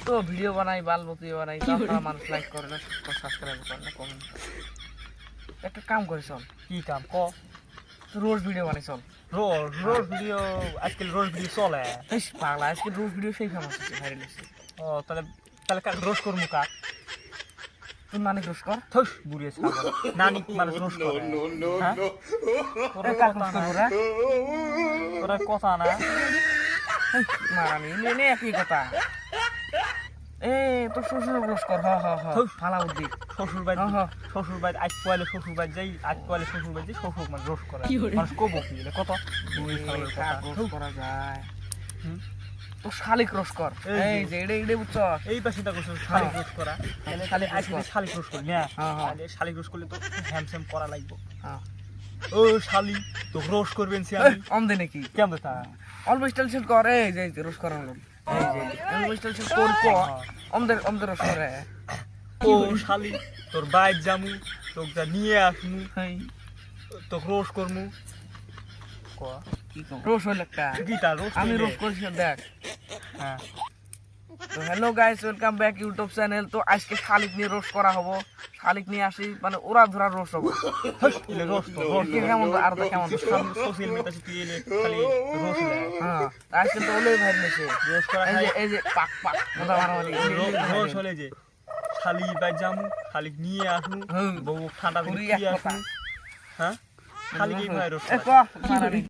তো ভিডিও বানাই বাল বতি বানাই তারপর মানুষ লাইক করে না সাবস্ক্রাইব করে না কমেন্ট একটা কাম করি চল কি কাম ক রোজ ভিডিও বানাই চল রোজ ভিডিও আজকাল রোজ ভিডিও চলে ইস পাগলা আজকে রোজ ভিডিও সেই ফেমাস হচ্ছে ভাইরাল হচ্ছে ও তাহলে তাহলে কাল রোজ করমু কাক তুই নানি রোজ কর থস বুড়িয়ে ছাগল নানি মানুষ রোজ করে হ্যাঁ তোরা কাক রোজ করবো রে তোরা কথা না মারানি নে একই কথা এ তোর শ্বশুর রোজ কর হ হ হ ফালা বুদ্ধি শ্বশুর বাড়ি আজ পয়লে শ্বশুর বাড়ি যাই আজ পয়লে শ্বশুর বাড়ি যাই শ্বশুর মানে রোজ করে মানুষ কবো কি কত কাক রোজ করা যায় তো শালিক রোজ কর এই যে এড়ে বুঝছ এই পাশে দেখো শালিক রোজ করা খালি আজকে শালিক রোজ করি না শালিক রোজ করলে তো হ্যামস্যাম করা লাগবে ও শালি তো রোজ করবেন সে আমি অমদে নাকি কেমন তা অল্প স্টাইল সেট করে এই যে রোজ করানো এই যে অল্প স্টাইল সেট কর কো অমদের রোজ করে ও শালি তোর বাইক জামু তোকে নিয়ে আসমু তো রোজ করমু ক কি কম রোজ হল একটা গীতা রোজ আমি রোজ করছি দেখ হ্যাঁ তো hello guys welcome back YouTube channel তো আজকে শালিক নিয়ে রোজ করা হবো শালিক নিয়ে আসি মানে ওরা ধরা রোজ হবে ইলে রোজ তো রোজ কেমন আর কেমন সোশ্যাল মিডিয়াতে কি এলে খালি রোজ লে হ্যাঁ আজকে তো ওলে ভাইরাল হয়েছে রোজ করা এই যে পাক পাক কথা মারামারি রোজ হলে যে শালি বাইক জামু শালিক নিয়ে আসমু বউ ঠান্ডা করে দিয়ে আসমু হ্যাঁ খালি কি ভাই রোজ এ ক মারানি